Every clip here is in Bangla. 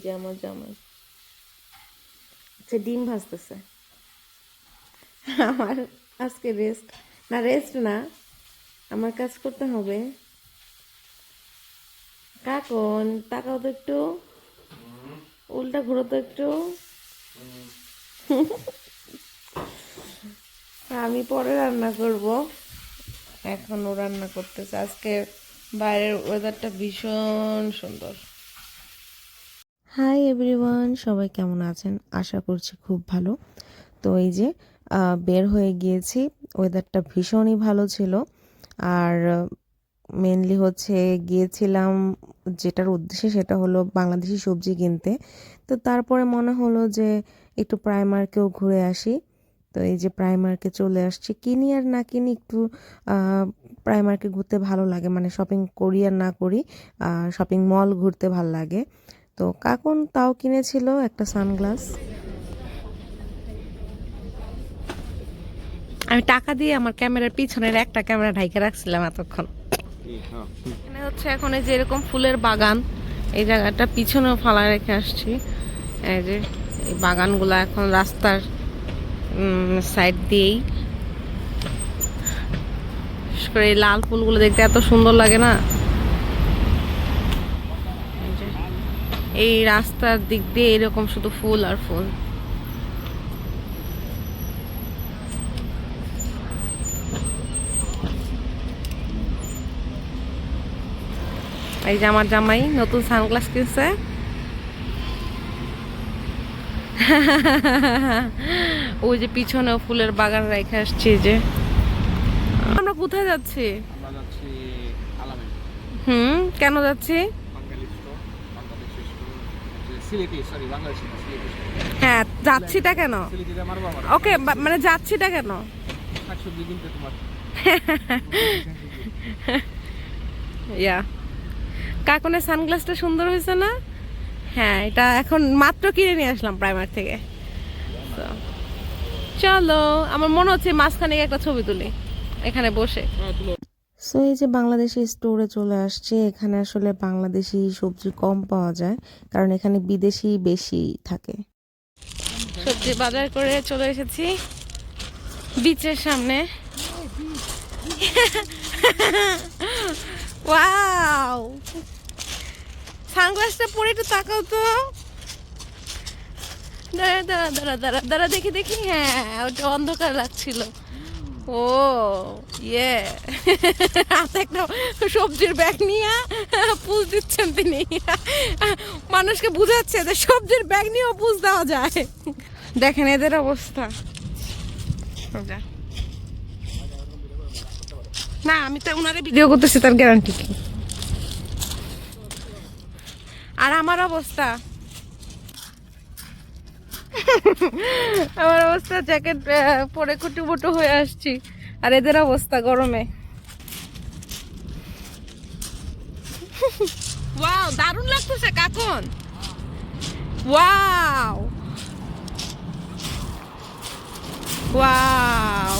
যে আমার জামাই আচ্ছা ডিম ভাজতেছে। আমার আজকে রেস্ট না, আমার কাজ করতে হবে। কাকন তাকাও তো একটু, উল্টা ঘুরো তো একটু। আমি পরে রান্না করব, এখন ও রান্না করতেছে। আজকে বাইরের ওয়েদারটা ভীষণ সুন্দর। হাই এভরিওয়ান, সবাই কেমন আছেন? আশা করছি খুব ভালো। তো এই যে বের হয়ে গিয়েছি, ওয়েদারটা ভীষণই ভালো ছিল। আর মেনলি হচ্ছে গিয়েছিলাম যেটার উদ্দেশ্যে, সেটা হলো বাংলাদেশি সবজি কিনতে। তো তারপরে মনে হলো যে একটু প্রাইমার্কেও ঘুরে আসি। তো এই যে প্রাইমার্কে চলে আসছি। কিনি আর না কিনি, একটু প্রাইমার্কে ঘুরতে ভালো লাগে, মানে শপিং করি আর না করি, শপিং মল ঘুরতে ভালো লাগে। তো কাকুন তাও কিনেছিল একটা সানগ্লাস। আমি টাকা দিয়ে আমার ক্যামেরার পিছনের একটা ক্যামেরা ঢাইকে রাখছিলাম এতক্ষণ। এখানে হচ্ছে এখন এই যে এরকম ফুলের বাগান, এই জায়গাটা পিছনেও ফালা রেখে আসছি। এই যে এই বাগানগুলো এখন রাস্তার সাইড দিয়েই, বিশেষ করে এই লাল ফুলগুলো দেখতে এত সুন্দর লাগে না। এই রাস্তার দিক দিয়ে এরকম শুধু ফুল আর ফুল। এই যে আমার জামাই নতুন সানগ্লাস কিনছে। ওই যে পিছনে ফুলের বাগান রেখে আসছি। যে আমরা কোথায় যাচ্ছি? কেন যাচ্ছি? হ্যাঁ, যাচ্ছিটা কেন? ওকে, মানে যাচ্ছিটা কেন? ইয়া, কাকনের সানগ্লাসটা সুন্দর হয়েছে না? হ্যাঁ, এটা এখন মাত্র কিনে নিয়ে আসলাম প্রাইমার থেকে। চলো, আমার মনে হচ্ছে মাঝখানে একটা ছবি তুলি এখানে বসে। সো এই যে বাংলাদেশি স্টোরে চলে আসছে। এখানে আসলে বাংলাদেশি সবজি কম পাওয়া যায়, কারণ এখানে বিদেশি বেশি থাকে। সবজি বাজার করে চলে এসেছি বিচের সামনে। ওয়াও, সানগ্লাসটা পরে একটু তাকাও তো। দাঁড়া দাঁড়া দাঁড়া দাঁড়া দাঁড়া, দেখি দেখি। হ্যাঁ, ওটা অন্ধকার লাগছিল। ও ইয়ে, হাতে একটা সবজির ব্যাগ নিয়ে পুজ দিচ্ছেন তিনি। মানুষকে বুঝাচ্ছে যে সবজির ব্যাগ নিয়েও পুজ দেওয়া যায়। দেখেন এদের অবস্থা। না, আমি তো উনারে ভিডিও করতেছি, তার গ্যারান্টি কি? আর আমার অবস্থা, আমার অবস্থা জ্যাকেট পরে কুটুবুটু হয়ে আসছি। আর এদের অবস্থা গরমে। ওয়াও, দারুণ লাগতেছে কাকন। ওয়াও ওয়াও,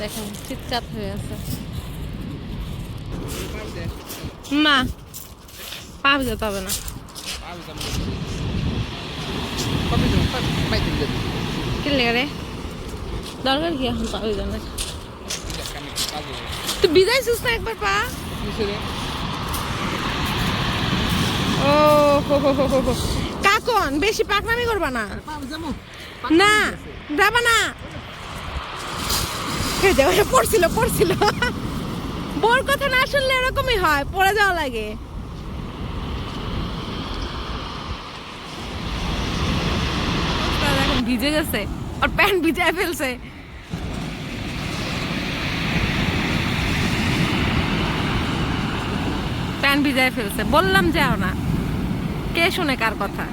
দেখেন চিৎকার হয়ে আছে। না, পা যেতে হবে না। রে দরকার কি এখন পা ভিজানো? তুই ভিজাইছিস না একবার পা? ও হো হো হো হো, কাকন বেশি পাকনামি করবা না। না যাবা না। পড়ছিল পড়ছিল, বোর কথা না শুনলে এরকমই হয়, পড়ে যাওয়া লাগে। এখন ভিজে গেছে, আর প্যান্ট ভিজায় ফেলছে। প্যান্ট ভিজায় ফেলছে, বললাম যাও না। কে শুনে কার কথা?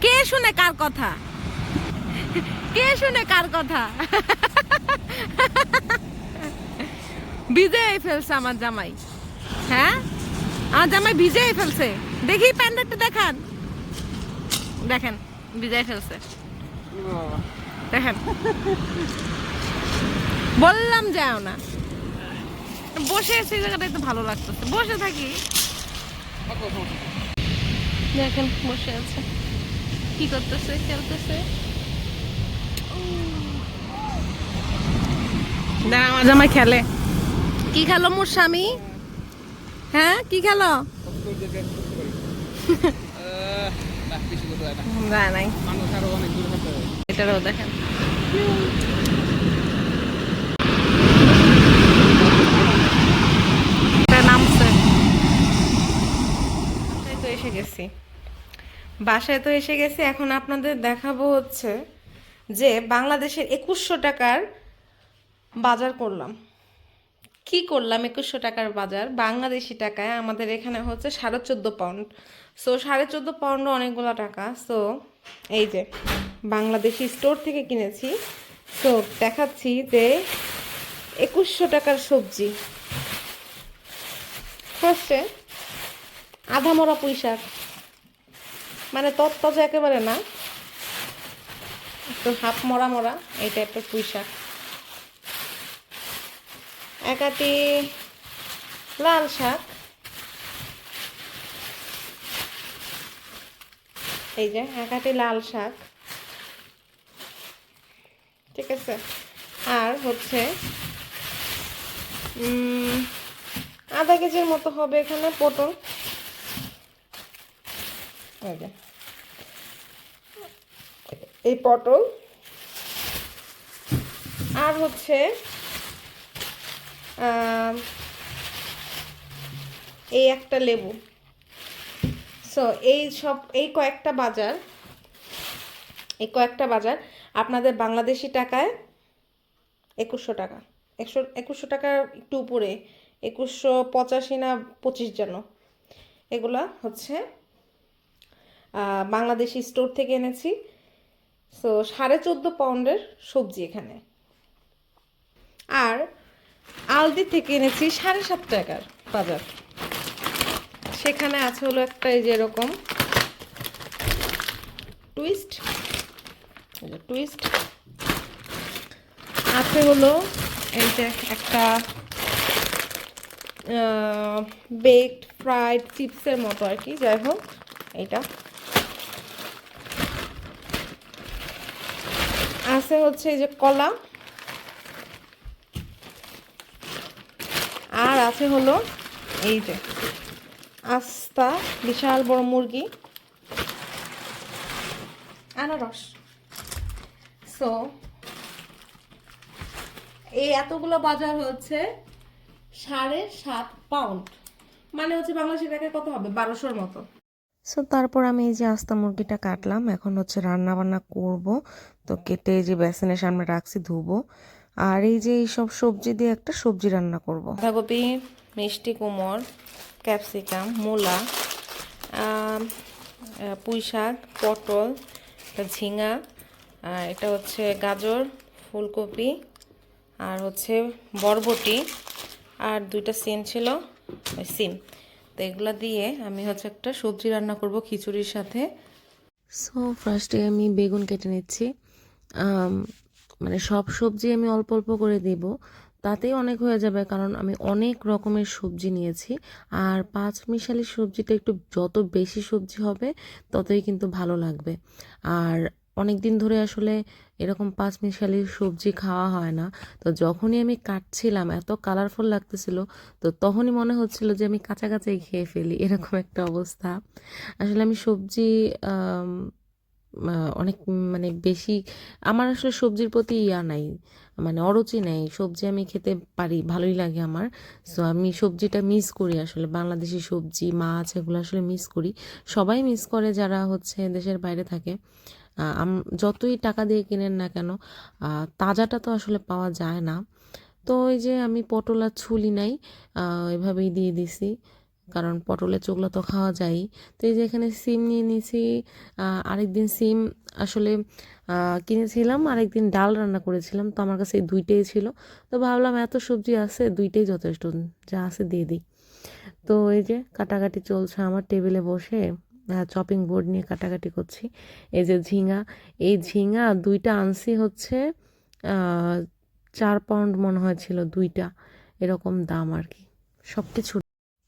কে শুনে কার কথা? কে শুনে কার কথা? ভিজেই ফেলছে আমার জামাই। হ্যাঁ, আমার জামাই ভিজেই ফেলছে। দেখি প্যান্টটা একটু দেখান। দেখেন ভিজাই ফেলছে, দেখেন। বললাম যাও না। বসে আছি এই জায়গাটাই তো ভালো লাগতেছে, বসে থাকি। দেখেন বসে আছে, কি করতেছে, খেলতেছে। না আমার জামাই খেলে। কি খেলো মোর স্বামী? হ্যাঁ কি খেলো? যায় নাই, এটারও দেখেন। এটা নামছে। বাসায় তো এসে গেছি, বাসায় তো এসে গেছি। এখন আপনাদের দেখাবো হচ্ছে যে বাংলাদেশের 2100 টাকার বাজার করলাম। কি করলাম 2100 টাকার বাজার বাংলাদেশি টাকায় আমাদের এখানে হচ্ছে 14.5 পাউন্ড। সো 14.5 পাউন্ড অনেকগুলো টাকা। সো এই যে বাংলাদেশি স্টোর থেকে কিনেছি। সো দেখাচ্ছি যে 2100 টাকার সবজি। ফার্স্টে আধা মরা পুঁই শাক, মানে তরতাজা একেবারে না, একটু হাফ মরা মরা এই টাইপের পুঁই শাক। একাটি লাল শাক, এই যে একাটি লাল শাক, ঠিক আছে। আর হচ্ছে আধা কেজির মতো হবে এখানে পটল, এই যে এই পটল। আর হচ্ছে এই একটা লেবু। সো এই কয়েকটা বাজার আপনাদের বাংলাদেশি টাকায় 2100 টাকা, 2100 টাকার একটু উপরে, 2185 না 25 যেন। এগুলা হচ্ছে বাংলাদেশি স্টোর থেকে এনেছি। সো 14.5 পাউন্ডের সবজি এখানে। আর আলদি থেকে এনেছি 7.5 টাকার বাজার। সেখানে আছে হলো একটা এই যে এরকম টুইস্ট, আছে হলো এই যে একটা বেকড ফ্রাইড চিপসের মতো আর কি, যাই হোক এইটা আছে। হচ্ছে এই যে কলা, আর আছে হলো এই যে আস্তা বিশাল বড় মুরগি, আনারস। সো এই এতগুলো বাজার হচ্ছে 7.5 পাউন্ড, মানে হচ্ছে বাংলাদেশি টাকায় কত হবে, 1200-র মতো। সো তারপর আমি এই যে আস্তা মুরগিটা কাটলাম, এখন হচ্ছে রান্না বান্না করব। তো কেটে এই যে বেসিনের সামনে রাখছি ধুবো। আর এই যে এইসব সবজি দিয়ে একটা সবজি রান্না করব। বাঁধাকপি, মিষ্টি কুমড়, ক্যাপসিকাম, মূলা, পুঁই শাক, পটল, ঝিঙা, আর এটা হচ্ছে গাজর, ফুলকপি, আর হচ্ছে বরবটি, আর 2টা সিম ছিল, সিম। তো এগুলো দিয়ে আমি হচ্ছে একটা সবজি রান্না করব খিচুড়ির সাথে। সো ফার্স্টে আমি বেগুন কেটে নিচ্ছি। মানে সব সবজি আমি অল্প অল্প করে দিব, তাতেই অনেক হয়ে যাবে, কারণ আমি অনেক রকমের সবজি নিয়েছি। আর পাঁচমিশালি সবজিটা একটু যত বেশি সবজি হবে ততই কিন্তু ভালো লাগবে। আর অনেক দিন ধরে আসলে এরকম পাঁচমিশালি সবজি খাওয়া হয় না। তো যখনই আমি কাটছিলাম এত কালারফুল লাগতেছিল, তো তখনই মনে হচ্ছিল যে আমি কাঁচা কাঁচাই খেয়ে ফেলি, এরকম একটা অবস্থা। আসলে আমি সবজি অনেক মানে বেশি, আমার আসলে সবজির প্রতি নাই, মানে অরুচি নেই। সবজি আমি খেতে পারি, ভালোই লাগে আমার। সো আমি সবজিটা মিস করি, আসলে বাংলাদেশি সবজি মাছ এগুলো আসলে মিস করি। সবাই মিস করে যারা হচ্ছে দেশের বাইরে থাকে। যতই টাকা দিয়ে কিনেন না কেন, তাজাটা তো আসলে পাওয়া যায় না। তো ওই যে আমি পটল আর ছুলি নাই, এভাবেই দিয়ে দিছি, কারণ পটলের চোখলা তো খাওয়া যায়। তো এই যে এখানে সিম নিয়ে নিয়েছি। আরেকদিন সিম আসলে কিনেছিলাম, আরেকদিন ডাল রান্না করেছিলাম, তো আমার কাছে এই দুইটাই ছিল। তো ভাবলাম এত সবজি আছে, দুইটাই যথেষ্ট, যা আছে দিয়ে দিই। তো এই যে কাটাকাটি চলছে আমার টেবিলে বসে, চপিং বোর্ড নিয়ে কাটাকাটি করছি। এই যে ঝিঙা, এই ঝিঙা 2টা আনছি হচ্ছে 4 পাউন্ড মনে হয়েছিল 2টা। এরকম দাম আর কি সব কিছু।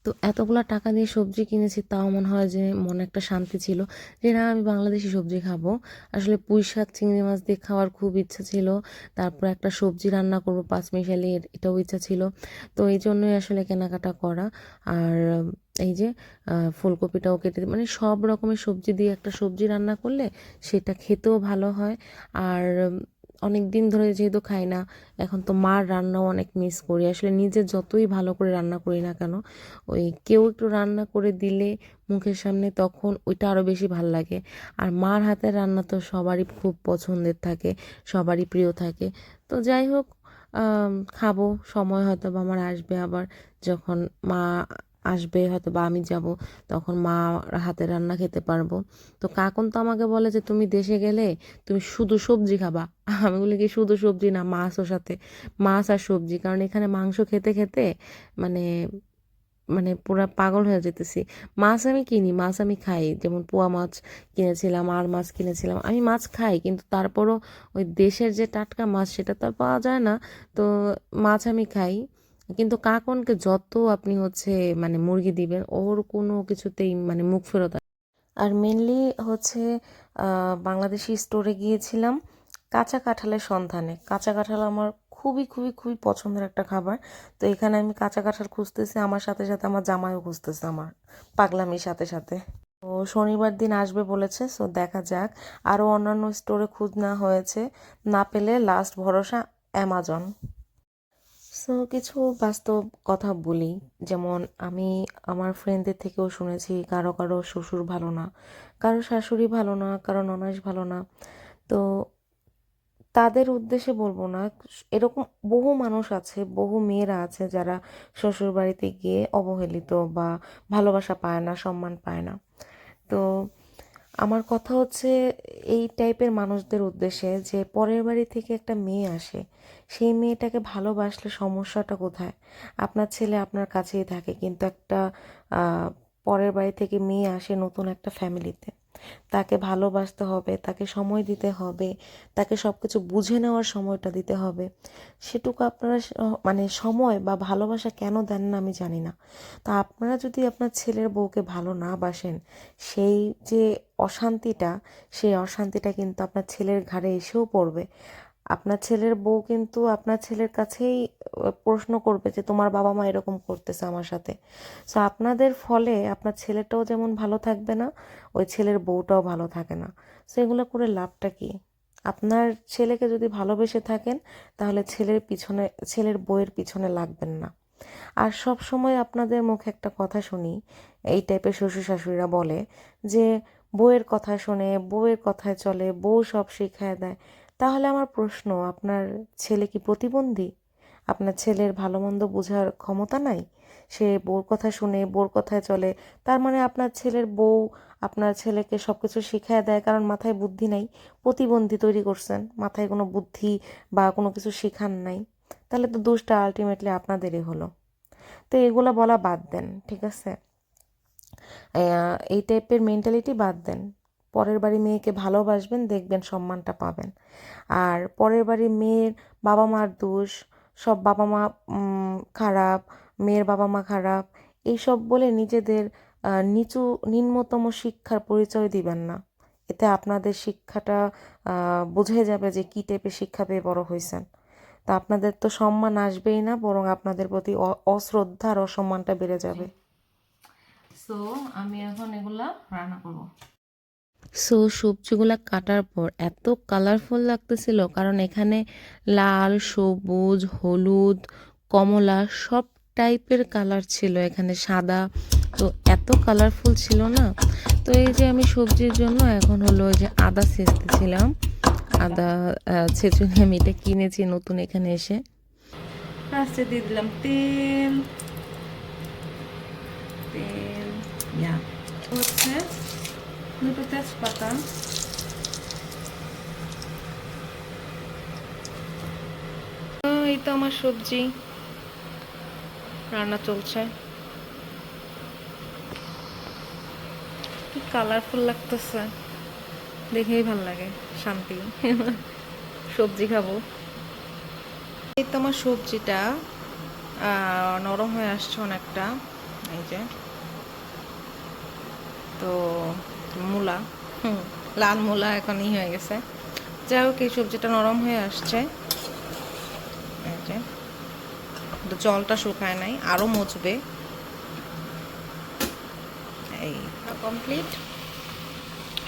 তো এতগুলা টাকা দিয়ে সবজি কিনেছি, তাও মনে হয় যে মনে একটা শান্তি ছিল যে না আমি বাংলাদেশি সবজি খাবো। আসলে পুঁই শাক চিংড়ি মাছ দিয়ে খাওয়ার খুব ইচ্ছা ছিল, তারপর একটা সবজি রান্না করবো পাঁচমিশালি, এটাও ইচ্ছা ছিল। তো এই জন্যই আসলে কেনাকাটা করা। আর এই যে ফুলকপিটাও কেটে মানে সব রকমের সবজি দিয়ে একটা সবজি রান্না করলে সেটা খেতেও ভালো হয়। আর অনেক দিন ধরে যেহেতু খাই না, এখন তো মার রান্নাও অনেক মিস করি। আসলে নিজে যতই ভালো করে রান্না করি না কেন, ওই কেউ একটু রান্না করে দিলে মুখের সামনে, তখন ওইটা আরও বেশি ভাল লাগে। আর মার হাতের রান্না তো সবারই খুব পছন্দের থাকে, সবারই প্রিয় থাকে। তো যাই হোক, খাবো, সময় হয়তো বা আমার আসবে আবার, যখন মা আসবে হয়তো বা আমি যাব, তখন মা হাতের রান্না খেতে পারবো। তো কাকুন তো আমাকে বলে যে তুমি দেশে গেলে তুমি শুধু সবজি খাবা। আমি বলি কি শুধু সবজি না, মাছও সাথে, মাছ আর সবজি, কারণ এখানে মাংস খেতে খেতে মানে মানে পুরা পাগল হয়ে যেতেছি। মাছ আমি কিনি, মাছ আমি খাই, যেমন পোয়া মাছ কিনেছিলাম, আর মাছ কিনেছিলাম, আমি মাছ খাই, কিন্তু তারপরও ওই দেশের যে টাটকা মাছ সেটা তো আর পাওয়া যায় না। তো মাছ আমি খাই, কিন্তু কাকনকে যত আপনি হচ্ছে মানে মুরগি দিবেন, ওর কোনো কিছুতেই মানে মুখ ফেরত আর মেনলি হচ্ছে বাংলাদেশি স্টোরে গিয়েছিলাম কাঁচা কাঁঠালের সন্ধানে। কাঁচা কাঁঠাল আমার খুবই খুবই খুবই পছন্দের একটা খাবার। তো এখানে আমি কাঁচা কাঁঠাল খুঁজতেছি, আমার সাথে সাথে আমার জামাইও খুঁজতেছে আমার পাগলামির সাথে সাথে। তো শনিবার দিন আসবে বলেছে, সো দেখা যাক। আরও অন্যান্য স্টোরে খোঁজ নেওয়া হয়েছে, না পেলে লাস্ট ভরসা অ্যামাজন। সো কিছু বাস্তব কথা বলি, যেমন আমি আমার ফ্রেন্ডদের থেকেও শুনেছি কারো কারো শ্বশুর ভালো না, কারো শাশুড়ি ভালো না, কারো ননদ ভালো না। তো তাদের উদ্দেশ্যে বলবো না, এরকম বহু মানুষ আছে, বহু মেয়েরা আছে যারা শ্বশুর বাড়িতে গিয়ে অবহেলিত বা ভালোবাসা পায় না, সম্মান পায় না। তো আমার কথা হচ্ছে এই টাইপের মানুষদের উদ্দেশ্যে, যে পরের বাড়ি থেকে একটা মেয়ে আসে, সেই মেয়েটাকে ভালোবাসলে সমস্যাটা কোথায়? আপনার ছেলে আপনার কাছেই থাকে, কিন্তু একটা পরের বাড়ি থেকে মেয়ে আসে নতুন একটা ফ্যামিলিতে, তাকে ভালোবাসতে হবে, তাকে সময় দিতে হবে, তাকে সব কিছু বুঝে নেওয়ার সময়টা দিতে হবে। সেটুকু আপনারা মানে সময় বা ভালোবাসা কেন দেন না আমি জানি না। তা আপনারা যদি আপনার ছেলের বউকে ভালো না বাসেন, সেই যে অশান্তিটা, সেই অশান্তিটা কিন্তু আপনার ছেলের ঘাড়ে এসেও পড়বে। আপনার ছেলের বউ কিন্তু আপনার ছেলের কাছেই প্রশ্ন করবে যে তোমার বাবা মা এরকম করতেছে আমার সাথে। সো আপনাদের ফলে আপনার ছেলেটাও যেমন ভালো থাকবে না, ওই ছেলের বউটাও ভালো থাকে না। সো এগুলো করে লাভটা কি? আপনার ছেলেকে যদি ভালোবেসে থাকেন, তাহলে ছেলের পিছনে, ছেলের বউয়ের পিছনে লাগবেন না। আর সব সময় আপনাদের মুখে একটা কথা শুনি, এই টাইপের শ্বশুর শাশুড়িরা বলে যে বউয়ের কথা শোনে, বউয়ের কথায় চলে, বউ সব শিখায় দেয়। তাহলে আমার প্রশ্ন, আপনার ছেলে কি প্রতিবন্ধী? আপনার ছেলের ভালো মন্দ বোঝার ক্ষমতা নাই? সে বউর কথা শুনে, বউর কথায় চলে, তার মানে আপনার ছেলের বউ আপনার ছেলেকে সব কিছু শিখায় দেয়, কারণ মাথায় বুদ্ধি নাই? প্রতিবন্ধী তৈরি করছেন, মাথায় কোনো বুদ্ধি বা কোনো কিছু শেখান নাই। তাহলে তো দোষটা আলটিমেটলি আপনাদেরই হলো। তো এগুলো বলা বাদ দেন, ঠিক আছে? এই টাইপের মেন্টালিটি বাদ দেন। পরের বাড়ি মেয়েকে ভালোবাসবেন, দেখবেন সম্মানটা পাবেন। আর পরের বাড়ি মেয়ের বাবা মার দোষ, সব বাবা মা খারাপ, মেয়ের বাবা মা খারাপ, এইসব বলে নিজেদের নিচু নিম্নতম শিক্ষার পরিচয় দিবেন না। এতে আপনাদের শিক্ষাটা বুঝে যাবে যে কী টাইপের শিক্ষা পেয়ে বড় হয়েছেন। তা আপনাদের তো সম্মান আসবেই না, বরং আপনাদের প্রতি অশ্রদ্ধা আর অসম্মানটা বেড়ে যাবে। সো আমি এখন এগুলা রান্না করব। সো সবজিগুলা কাটার পর এত কালারফুল লাগতেছিল, কারণ এখানে লাল, সবুজ, হলুদ, কমলা সব টাইপের কালার ছিল, এখানে সাদা, তো এত কালারফুল ছিল না। তো এই যে আমি সবজির জন্য এখন হলো যে আদা ছেঁচতেছিলাম, আদা ছেঁচুনি আমি এটা কিনেছি নতুন এখানে এসে। ফার্স্টে দিয়ে দিলাম তেল, তেল ইয়া হচ্ছে দুটো তেজপাতা, এই তো আমার সবজি রান্না চলছে। কি কালারফুল লাগতেছে, দেখেই ভাল লাগে, শান্তি। সবজি খাবো। এই তো আমার সবজিটা নরম হয়ে আসছে অনেকটা, এই যে। তো মূলা, লাল মূলা এখন হয়ে গেছে। যাই হোক, এই সবজিটা নরম হয়ে আসছে, এই যে। জলটা শুকায় নাই, আরও মুছবে। এই কমপ্লিট,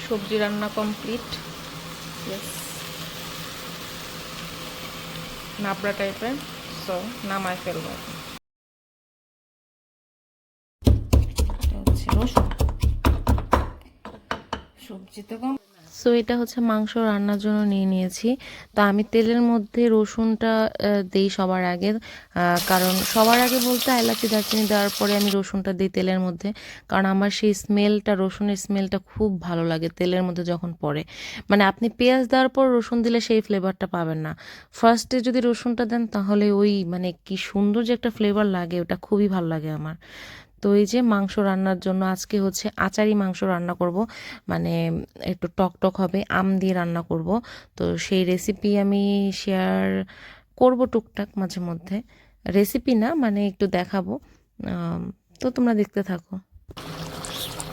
সবজি রান্না কমপ্লিট। নাবড়া টাইপের, সো নামায় ফেলবো। সবজি তো কম। সো এটা হচ্ছে মাংস রান্নার জন্য নিয়ে নিয়েছি। তো আমি তেলের মধ্যে রসুনটা দিই সবার আগে, কারণ সবার আগে বলতে এলাচি দারচিনি দেওয়ার পরে আমি রসুনটা দিই তেলের মধ্যে, কারণ আমার সেই স্মেলটা, রসুনের স্মেলটা খুব ভালো লাগে তেলের মধ্যে যখন পড়ে। মানে আপনি পেঁয়াজ দেওয়ার পর রসুন দিলে সেই ফ্লেভারটা পাবেন না। ফার্স্টে যদি রসুনটা দেন তাহলে ওই মানে কি সুন্দর যে একটা ফ্লেভার লাগে, ওটা খুবই ভালো লাগে আমার। তো এই যে মাংস রান্নার জন্য আজকে হচ্ছে আচারি মাংস রান্না করব, মানে একটু টক টক হবে, আম দিয়ে রান্না করব। তো সেই রেসিপি আমি শেয়ার করব টুকটাক মাঝে মধ্যে, রেসিপি না মানে একটু দেখাবো। তো তোমরা দেখতে থাকো।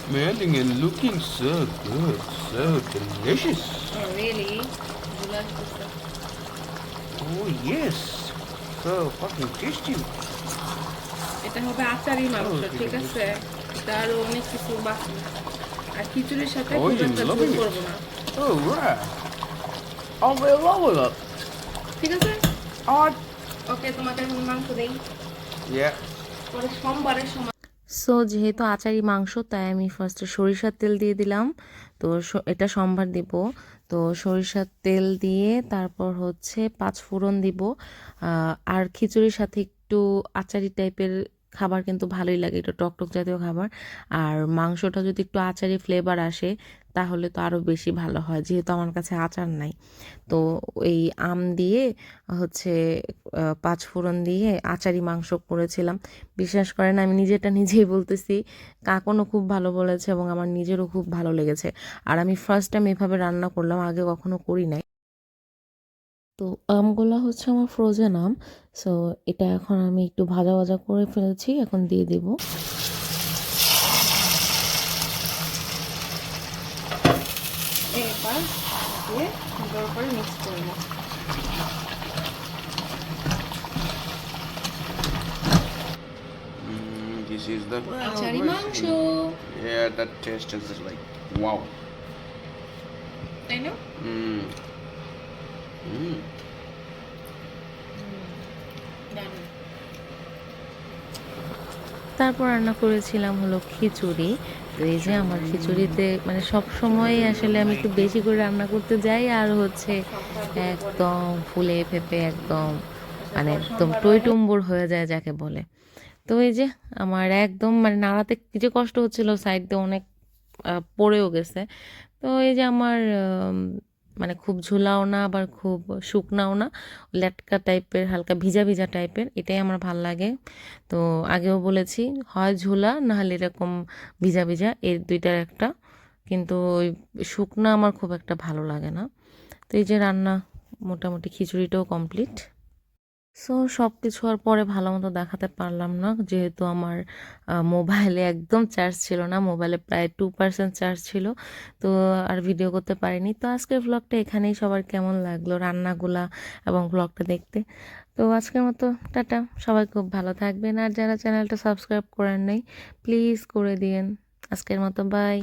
Smelling and looking so good, so delicious. Oh, really? Oh yes, so fucking tasty. এটা হবে আচারি মাংস, ঠিক আছে? এটা আরো অনেক কিছু বাকি, আর খিচুড়ির সাথে Oh, খুব you're একটা ঝোল loving it. করবো না, Oh right. I'll be in love with it. ঠিক আছে? Alright. ওকে, তোমাকে এখন মাংস দেই, Yeah. পরে সোমবারের সময়। সো যেহেতু আচারি মাংস, তাই আমি ফার্স্টে সরিষার তেল দিয়ে দিলাম। তো এটা সোমবার দিব। তো সরিষার তেল দিয়ে তারপর হচ্ছে 5 ফোড়ন দিব। আর খিচুড়ির সাথে একটু আচারি টাইপের খাবার কিন্তু ভালোই লাগে, একটু টকটক জাতীয় খাবার। আর মাংসটা যদি একটু আচারি ফ্লেভার আসে তাহলে তো আরও বেশি ভালো হয়, যেহেতু আমার কাছে আচার নাই। তো এই আম দিয়ে হচ্ছে 5 ফোড়ন দিয়ে আচারি মাংস করেছিলাম। বিশ্বাস করেন, আমি নিজেটা নিজেই বলতেছি, কাকনও খুব ভালো বলেছে এবং আমার নিজেরও খুব ভালো লেগেছে। আর আমি ফার্স্ট টাইম এভাবে রান্না করলাম, আগে কখনো করি নাই। তো আমগুলা হচ্ছে আমার ফ্রোজেন আম। সো এটা এখন আমি একটু ভাজা ভাজা করে ফেলেছি, এখন দিয়ে দেব। এবার দিয়ে সুন্দর করে মিক্স করবো। This is the আচারি মাংস, Yeah, that taste is like wow. তাই না? Mm. Mm. তারপর রান্না করেছিলাম হলো খিচুড়ি। তো এই যে আমার খিচুড়িতে মানে সব সময় আসলে আমি একটু বেশি করে রান্না করতে যাই, আর হচ্ছে একদম ফুলে ফেপে একদম মানে একদম টইটুম্বুর হয়ে যায় যাকে বলে। তো এই যে আমার একদম মানে নাড়াতে কি যে কষ্ট হচ্ছিল, সাইড দিয়ে অনেক পড়েও গেছে। তো এই যে আমার মানে খুব ঝুলাও না আবার খুব শুকনাও না, লেটকা টাইপের, হালকা ভিজা ভিজা টাইপের, এটাই আমার ভাল লাগে। তো আগেও বলেছি, হয় ঝুলা নাহলে এরকম ভিজা ভিজা, এর দুইটার একটা। কিন্তু ওই শুকনা আমার খুব একটা ভালো লাগে না। তো এই যে রান্না মোটামুটি খিচুড়িটাও কমপ্লিট। সো সব কিছু আর পরে ভালো মতো দেখাতে পারলাম না, যেহেতু আমার মোবাইলে একদম চার্জ ছিল না, মোবাইলে প্রায় 2% চার্জ ছিল। তো আর ভিডিও করতে পারিনি। তো আজকের ব্লগটা এখানেই, সবার কেমন লাগলো রান্নাগুলা এবং ব্লগটা দেখতে। তো আজকের মতো টাটা, সবাই খুব ভালো থাকবেন, আর যারা চ্যানেলটা সাবস্ক্রাইব করেন নাই প্লিজ করে দিয়েন। আজকের মতো বাই।